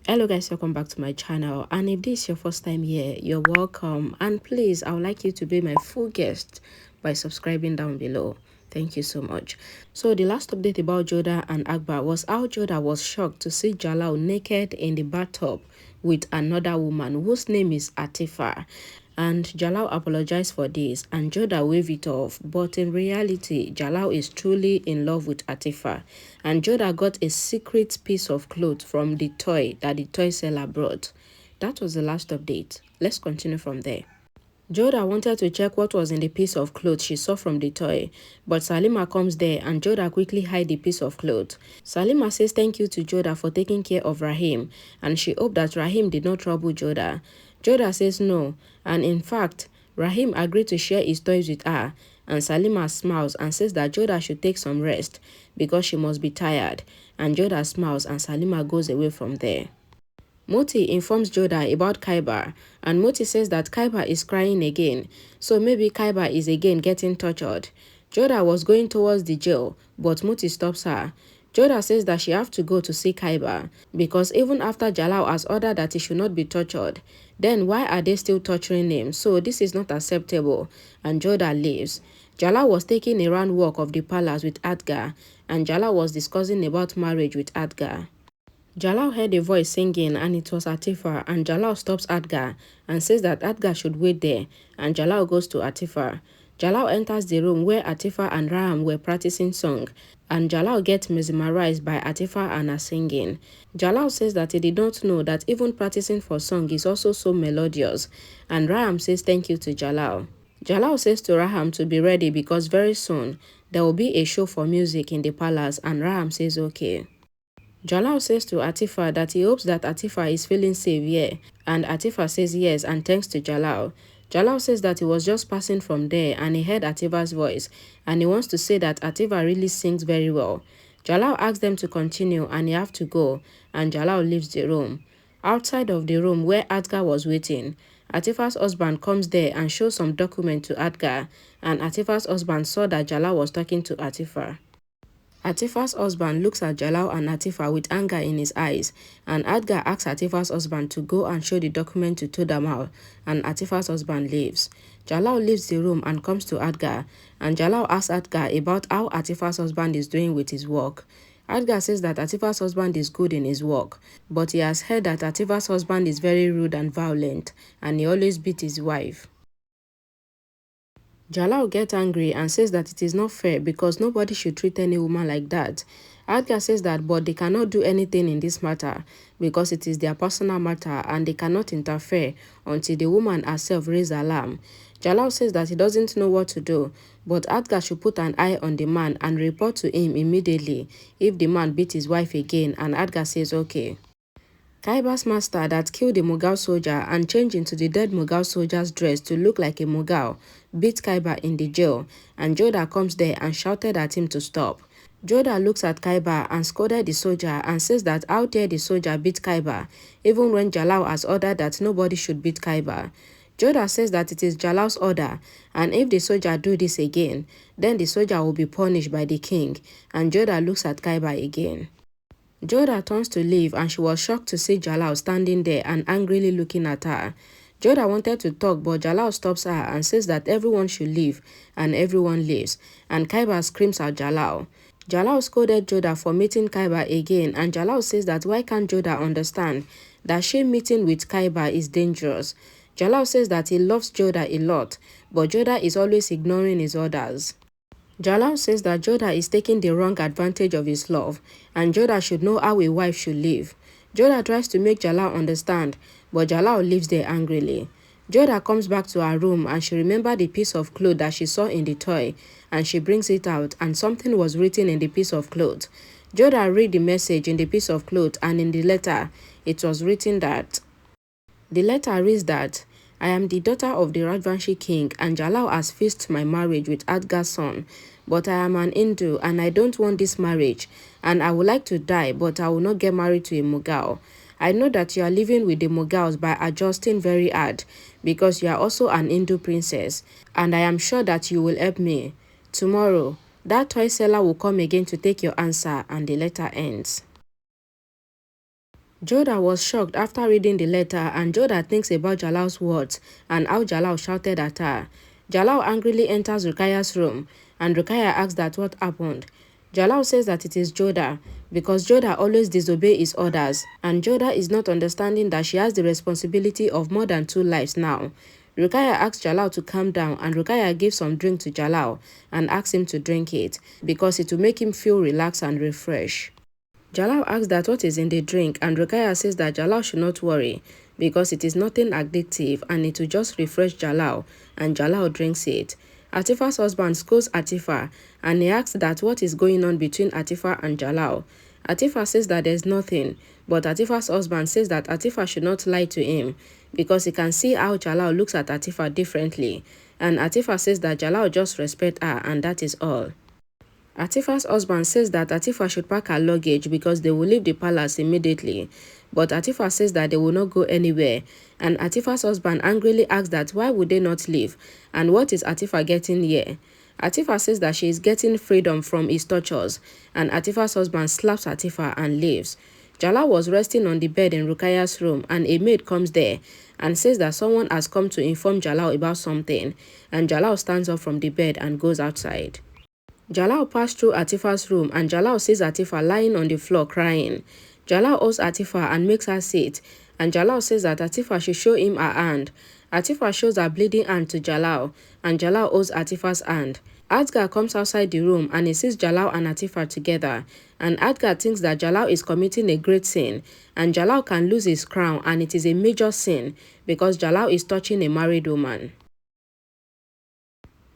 Hello guys, welcome back to my channel, and if this is your first time here, you're welcome. And please, I would like you to be my full guest by subscribing down below. Thank you so much. So the last update about Jodha and Akbar was how Jodha was shocked to see Jalal naked in the bathtub with another woman whose name is Atifa. And Jalal apologized for this and Jodha waved it off. But in reality, Jalal is truly in love with Atifa. And Jodha got a secret piece of cloth from the toy that the toy seller brought. That was the last update. Let's continue from there. Jodha wanted to check what was in the piece of cloth she saw from the toy, but Salima comes there and Jodha quickly hides the piece of cloth. Salima says thank you to Jodha for taking care of Rahim, and she hoped that Rahim did not trouble Jodha. Jodha says no, and in fact, Rahim agreed to share his toys with her, and Salima smiles and says that Jodha should take some rest because she must be tired, and Jodha smiles and Salima goes away from there. Moti informs Jodha about Khaibar, and Moti says that Khaibar is crying again, so maybe Khaibar is again getting tortured. Jodha was going towards the jail, but Moti stops her. Jodha says that she has to go to see Khaibar, because even after Jalal has ordered that he should not be tortured, then why are they still torturing him? So this is not acceptable, and Jodha leaves. Jalal was taking a round walk of the palace with Atgha, and Jalal was discussing about marriage with Atgha. Jalal heard a voice singing and it was Atifa, and Jalal stops Atgha and says that Atgha should wait there, and Jalal goes to Atifa. Jalal enters the room where Atifa and Raham were practicing song, and Jalal gets mesmerized by Atifa and her singing. Jalal says that he did not know that even practicing for song is also so melodious, and Raham says thank you to Jalal. Jalal says to Raham to be ready because very soon there will be a show for music in the palace, and Raham says okay. Jalal says to Atifa that he hopes that Atifa is feeling safe here, and Atifa says yes and thanks to Jalal. Jalal says that he was just passing from there and he heard Atifa's voice, and he wants to say that Atifa really sings very well. Jalal asks them to continue and he have to go, and Jalal leaves the room. Outside of the room where Atgha was waiting, Atifa's husband comes there and shows some document to Atgha, and Atifa's husband saw that Jalal was talking to Atifa. Atifa's husband looks at Jalal and Atifa with anger in his eyes, and Atgha asks Atifa's husband to go and show the document to Todamal, and Atifa's husband leaves. Jalal leaves the room and comes to Atgha, and Jalal asks Atgha about how Atifa's husband is doing with his work. Atgha says that Atifa's husband is good in his work, but he has heard that Atifa's husband is very rude and violent, and he always beats his wife. Jalal gets angry and says that it is not fair because nobody should treat any woman like that. Atgha says that but they cannot do anything in this matter because it is their personal matter and they cannot interfere until the woman herself raises alarm. Jalal says that he doesn't know what to do, but Atgha should put an eye on the man and report to him immediately if the man beats his wife again, and Atgha says okay. Khaibar's master that killed the Mughal soldier and changed into the dead Mughal soldier's dress to look like a Mughal beat Khaibar in the jail, and Jodha comes there and shouted at him to stop. Jodha looks at Khaibar and scolded the soldier and says that how dare the soldier beat Khaibar even when Jalal has ordered that nobody should beat Khaibar. Jodha says that it is Jalal's order, and if the soldier do this again, then the soldier will be punished by the king, and Jodha looks at Khaibar again. Jodha turns to leave and she was shocked to see Jalal standing there and angrily looking at her. Jodha wanted to talk, but Jalal stops her and says that everyone should leave, and everyone leaves, and Khaibar screams at Jalal. Jalal scolded Jodha for meeting Khaibar again, and Jalal says that why can't Jodha understand that she meeting with Khaibar is dangerous. Jalal says that he loves Jodha a lot, but Jodha is always ignoring his orders. Jalal says that Jodha is taking the wrong advantage of his love, and Jodha should know how a wife should live. Jodha tries to make Jalal understand, but Jalal leaves there angrily. Jodha comes back to her room and she remembers the piece of cloth that she saw in the toy, and she brings it out and something was written in the piece of cloth. Jodha read the message in the piece of cloth, and in the letter, it was written that the letter reads that I am the daughter of the Rajvanshi king, and Jalal has fixed my marriage with Atgha's son. But I am an Hindu and I don't want this marriage, and I would like to die, but I will not get married to a Mughal. I know that you are living with the Mughals by adjusting very hard because you are also an Hindu princess, and I am sure that you will help me. Tomorrow, that toy seller will come again to take your answer, and the letter ends. Jodha was shocked after reading the letter, and Jodha thinks about Jalal's words and how Jalal shouted at her. Jalal angrily enters Rukaya's room, and Rukaya asks that what happened. Jalal says that it is Jodha because Jodha always disobeys his orders, and Jodha is not understanding that she has the responsibility of more than 2 lives now. Rukaya asks Jalal to calm down, and Rukaya gives some drink to Jalal and asks him to drink it because it will make him feel relaxed and refreshed. Jalal asks that what is in the drink, and Rukaya says that Jalal should not worry because it is nothing addictive and it will just refresh Jalal, and Jalal drinks it. Atifa's husband scolds Atifa, and he asks that what is going on between Atifa and Jalal. Atifa says that there's nothing, but Atifa's husband says that Atifa should not lie to him because he can see how Jalal looks at Atifa differently, and Atifa says that Jalal just respect her and that is all. Atifa's husband says that Atifa should pack her luggage because they will leave the palace immediately, but Atifa says that they will not go anywhere, and Atifa's husband angrily asks that why would they not leave, and what is Atifa getting here? Atifa says that she is getting freedom from his tortures, and Atifa's husband slaps Atifa and leaves. Jalal was resting on the bed in Rukaya's room, and a maid comes there and says that someone has come to inform Jalal about something, and Jalal stands up from the bed and goes outside. Jalal passed through Atifa's room, and Jalal sees Atifa lying on the floor crying. Jalal holds Atifa and makes her sit, and Jalal says that Atifa should show him her hand. Atifa shows her bleeding hand to Jalal, and Jalal holds Atifa's hand. Atgha comes outside the room and he sees Jalal and Atifa together, and Atgha thinks that Jalal is committing a great sin, and Jalal can lose his crown, and it is a major sin because Jalal is touching a married woman.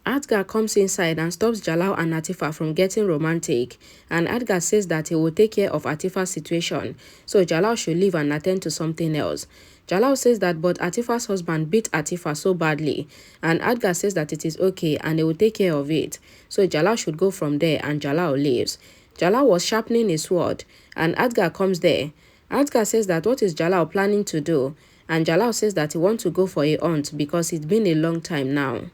Atgha comes inside and stops Jalal and Atifa from getting romantic, and Atgha says that he will take care of Atifa's situation, so Jalal should leave and attend to something else. Jalal says that but Atifa's husband beat Atifa so badly, and Atgha says that it is okay and he will take care of it, so Jalal should go from there, and Jalal leaves. Jalal was sharpening his sword, and Atgha comes there. Atgha says that what is Jalal planning to do, and Jalal says that he wants to go for a hunt because it's been a long time now.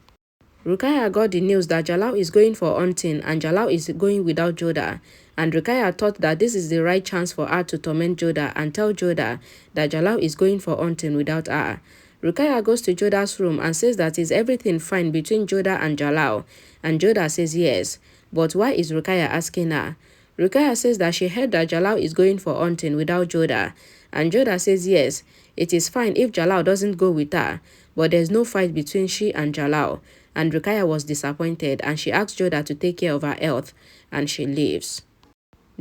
Rukaya got the news that Jalal is going for hunting and Jalal is going without Jodha, and Rukaya thought that this is the right chance for her to torment Jodha and tell Jodha that Jalal is going for hunting without her. Rukaya goes to Jodha's room and says that is everything fine between Jodha and Jalal, and Jodha says yes, but why is Rukaya asking her? Rukaya says that she heard that Jalal is going for hunting without Jodha, and Jodha says yes, it is fine if Jalal doesn't go with her, but there's no fight between she and Jalal. And Rukaya was disappointed, and she asks Jodha to take care of her health, and she leaves.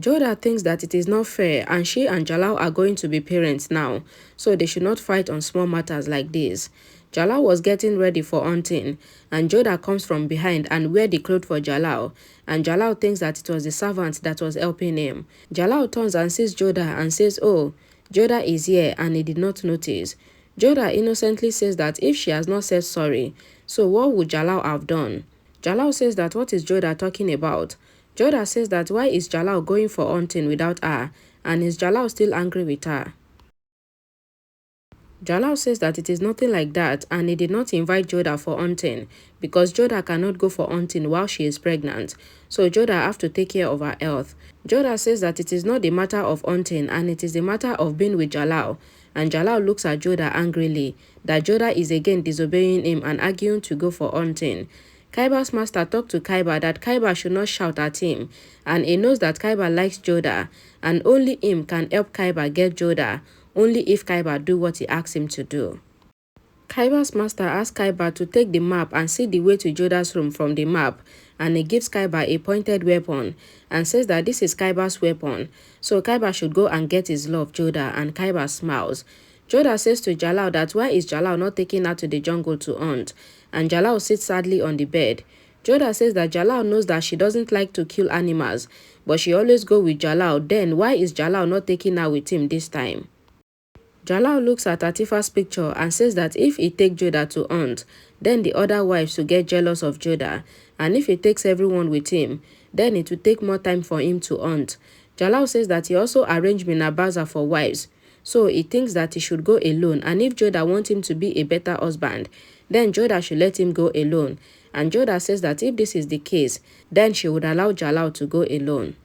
Jodha thinks that it is not fair, and she and Jalal are going to be parents now, so they should not fight on small matters like this. Jalal was getting ready for hunting, and Jodha comes from behind and wears the clothes for Jalal, and Jalal thinks that it was the servant that was helping him. Jalal turns and sees Jodha and says, "Oh, Jodha is here," and he did not notice. Jodha innocently says that if she has not said sorry, so what would Jalal have done? Jalal says that what is Jodha talking about? Jodha says that why is Jalal going for hunting without her, and is Jalal still angry with her? Jalal says that it is nothing like that, and he did not invite Jodha for hunting because Jodha cannot go for hunting while she is pregnant, so Jodha have to take care of her health. Jodha says that it is not the matter of hunting and it is the matter of being with Jalal, and Jalal looks at Jodha angrily that Jodha is again disobeying him and arguing to go for hunting. Khaibar's master talked to Khaibar that Khaibar should not shout at him, and he knows that Khaibar likes Jodha, and only him can help Khaibar get Jodha, only if Khaibar do what he asks him to do. Khaibar's master asks Khaibar to take the map and see the way to Jodha's room from the map, and he gives Khaibar a pointed weapon and says that this is Khaibar's weapon, so Khaibar should go and get his love Jodha, and Khaibar smiles. Jodha says to Jalal that why is Jalal not taking her to the jungle to hunt, and Jalal sits sadly on the bed. Jodha says that Jalal knows that she doesn't like to kill animals, but she always go with Jalal, then why is Jalal not taking her with him this time? Jalal looks at Atifa's picture and says that if he takes Jodha to hunt, then the other wives will get jealous of Jodha, and if he takes everyone with him, then it will take more time for him to hunt. Jalal says that he also arranged Minabaza for wives, so he thinks that he should go alone, and if Jodha wants him to be a better husband, then Jodha should let him go alone, and Jodha says that if this is the case, then she would allow Jalal to go alone.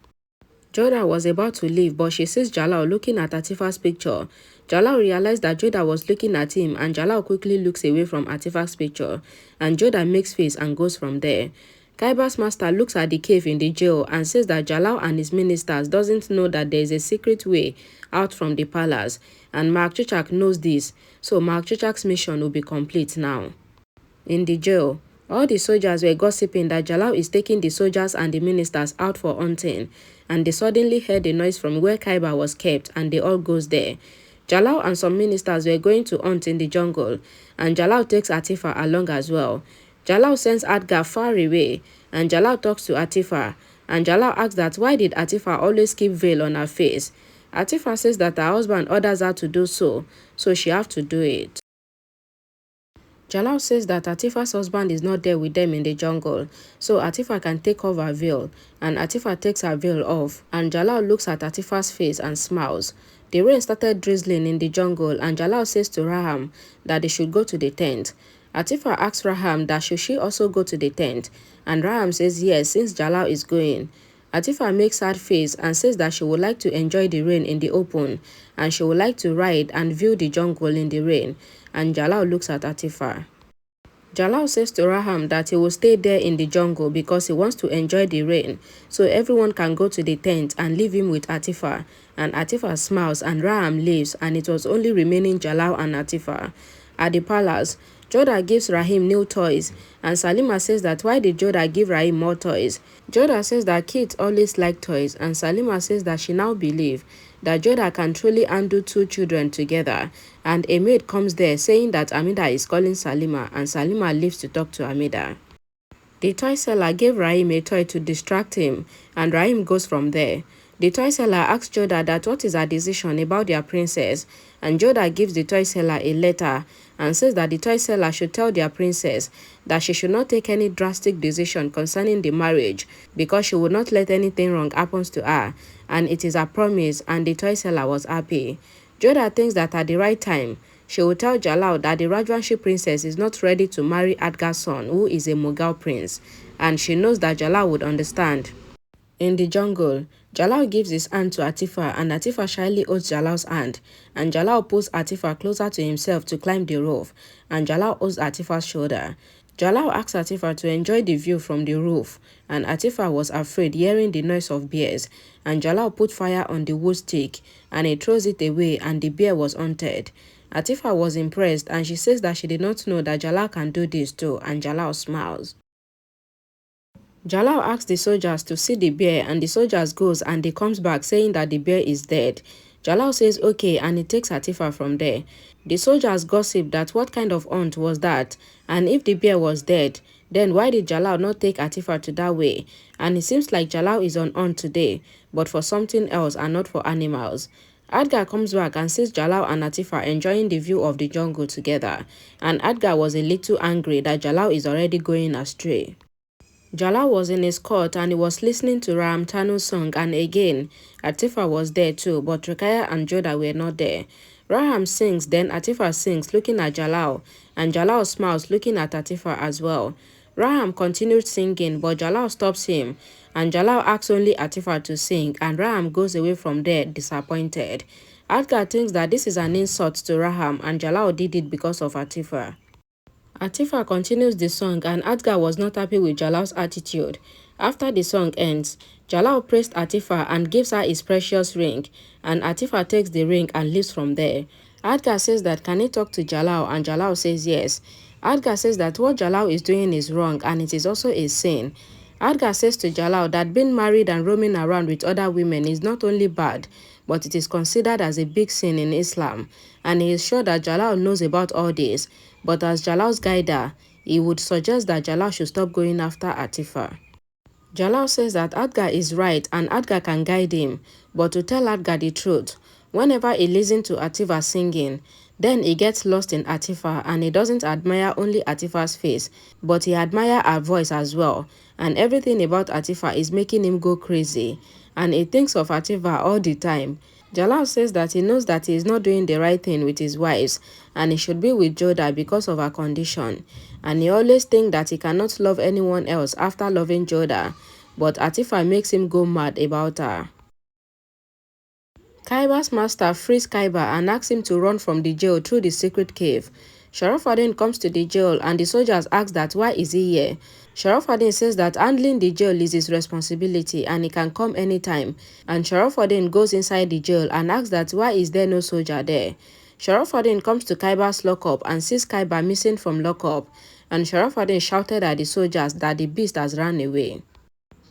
Jodha was about to leave, but she sees Jalal looking at Atifa's picture. Jalal realized that Jodha was looking at him, and Jalal quickly looks away from Atifa's picture, and Jodha makes face and goes from there. Khaibar's master looks at the cave in the jail and says that Jalal and his ministers doesn't know that there is a secret way out from the palace, and Mark Chichak knows this, so Mark Chichak's mission will be complete now. In the jail, all the soldiers were gossiping that Jalal is taking the soldiers and the ministers out for hunting, and they suddenly heard a noise from where Khaibar was kept, and they all goes there. Jalal and some ministers were going to hunt in the jungle, and Jalal takes Atifa along as well. Jalal sends Atgha far away, and Jalal talks to Atifa, and Jalal asks that why did Atifa always keep veil on her face. Atifa says that her husband orders her to do so, so she have to do it. Jalal says that Atifa's husband is not there with them in the jungle, so Atifa can take off her veil, and Atifa takes her veil off, and Jalal looks at Atifa's face and smiles. The rain started drizzling in the jungle, and Jalal says to Raham that they should go to the tent. Atifa asks Raham that should she also go to the tent, and Raham says yes since Jalal is going. Atifa makes sad face and says that she would like to enjoy the rain in the open, and she would like to ride and view the jungle in the rain, and Jalal looks at Atifa. Jalal says to Raham that he will stay there in the jungle because he wants to enjoy the rain, so everyone can go to the tent and leave him with Atifa, and Atifa smiles and Raham leaves, and it was only remaining Jalal and Atifa. At the palace, Jodha gives Rahim new toys, and Salima says that why did Jodha give Rahim more toys? Jodha says that kids always like toys, and Salima says that she now believes that Jodha can truly handle two children together, and a maid comes there saying that Amida is calling Salima, and Salima leaves to talk to Amida. The toy seller gave Rahim a toy to distract him, and Rahim goes from there. The toy seller asks Jodha that what is her decision about their princess, and Jodha gives the toy seller a letter and says that the toy seller should tell their princess that she should not take any drastic decision concerning the marriage because she would not let anything wrong happen to her, and it is a promise, and the toy seller was happy. Jodha thinks that at the right time, she will tell Jalal that the Rajwanshi princess is not ready to marry Atgha's son, who is a Mughal prince, and she knows that Jalal would understand. In the jungle, Jalal gives his hand to Atifa, and Atifa shyly holds Jalal's hand, and Jalal pulls Atifa closer to himself to climb the roof, and Jalal holds Atifa's shoulder. Jalal asks Atifa to enjoy the view from the roof, and Atifa was afraid hearing the noise of bears, and Jalal put fire on the wood stick, and he throws it away, and the bear was haunted. Atifa was impressed, and she says that she did not know that Jalal can do this too, and Jalal smiles. Jalal asks the soldiers to see the bear, and the soldiers goes and he comes back saying that the bear is dead. Jalal says okay, and he takes Atifa from there. The soldiers gossip that what kind of hunt was that, and if the bear was dead, then why did Jalal not take Atifa to that way? And it seems like Jalal is on hunt today, but for something else and not for animals. Atgha comes back and sees Jalal and Atifa enjoying the view of the jungle together, and Atgha was a little angry that Jalal is already going astray. Jalal was in his court and he was listening to Ram Tanu's song, and again, Atifa was there too, but Ruqayya and Jodha were not there. Raham sings, then Atifa sings looking at Jalal, and Jalal smiles looking at Atifa as well. Raham continued singing, but Jalal stops him, and Jalal asks only Atifa to sing, and Raham goes away from there disappointed. Atgha thinks that this is an insult to Raham, and Jalal did it because of Atifa. Atifa continues the song, and Atgha was not happy with Jalal's attitude. After the song ends, Jalal praised Atifa and gives her his precious ring, and Atifa takes the ring and leaves from there. Atgha says that can he talk to Jalal, and Jalal says yes. Atgha says that what Jalal is doing is wrong and it is also a sin. Atgha says to Jalal that being married and roaming around with other women is not only bad, but it is considered as a big sin in Islam, and he is sure that Jalal knows about all this, but as Jalal's guider, he would suggest that Jalal should stop going after Atifa. Jalal says that Atgha is right and Atgha can guide him, but to tell Atgha the truth, whenever he listens to Atifa singing, then he gets lost in Atifa, and he doesn't admire only Atifa's face, but he admires her voice as well, and everything about Atifa is making him go crazy, and he thinks of Atifa all the time. Jalal says that he knows that he is not doing the right thing with his wives, and he should be with Jodha because of her condition, and he always thinks that he cannot love anyone else after loving Jodha, but Atifa makes him go mad about her. Khaibar's master frees Khaibar and asks him to run from the jail through the secret cave. Sharafadin comes to the jail and the soldiers ask that why is he here. Sharafadin says that handling the jail is his responsibility and he can come anytime. And Sharafadin goes inside the jail and asks that why is there no soldier there. Sharafadin comes to Khaibar's lockup and sees Khaibar missing from lockup. And Sharafadin shouted at the soldiers that the beast has run away.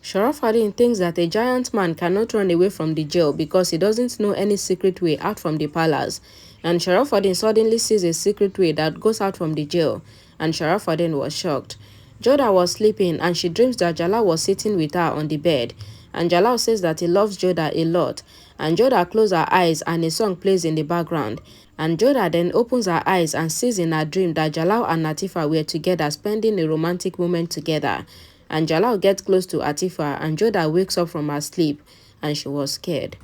Sharafadin thinks that a giant man cannot run away from the jail because he doesn't know any secret way out from the palace. And Sharafadin suddenly sees a secret way that goes out from the jail. And Sharafadin was shocked. Jodha was sleeping and she dreams that Jalal was sitting with her on the bed. And Jalal says that he loves Jodha a lot. And Jodha closes her eyes and a song plays in the background. And Jodha then opens her eyes and sees in her dream that Jalal and Atifa were together spending a romantic moment together. And Jalal gets close to Atifa and Jodha wakes up from her sleep and she was scared.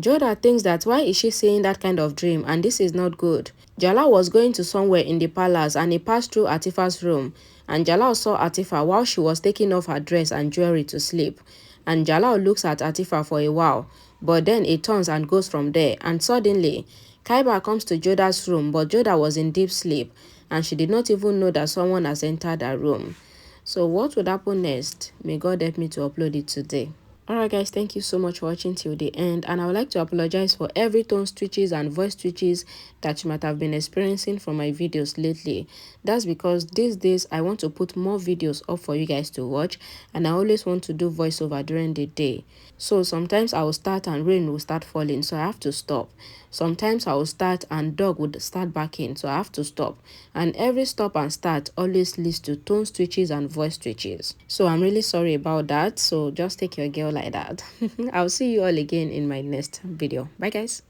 Jodha thinks that why is she seeing that kind of dream and this is not good. Jalal was going to somewhere in the palace and he passed through Atifa's room and Jalal saw Atifa while she was taking off her dress and jewelry to sleep. And Jalal looks at Atifa for a while, but then it turns and goes from there and suddenly Khaibar comes to Jodha's room, but Jodha was in deep sleep and she did not even know that someone has entered her room. So what would happen next? May God help me to upload it today. Alright guys, thank you so much for watching till the end, and I would like to apologize for every tone switches and voice switches that you might have been experiencing from my videos lately. That's because these days I want to put more videos up for you guys to watch, and I always want to do voiceover during the day. So sometimes I will start and rain will start falling, so I have to stop. Sometimes I will start and dog would start barking, so I have to stop. And every stop and start always leads to tone switches and voice switches. So I'm really sorry about that. So just take your girl like that. I'll see you all again in my next video. Bye guys.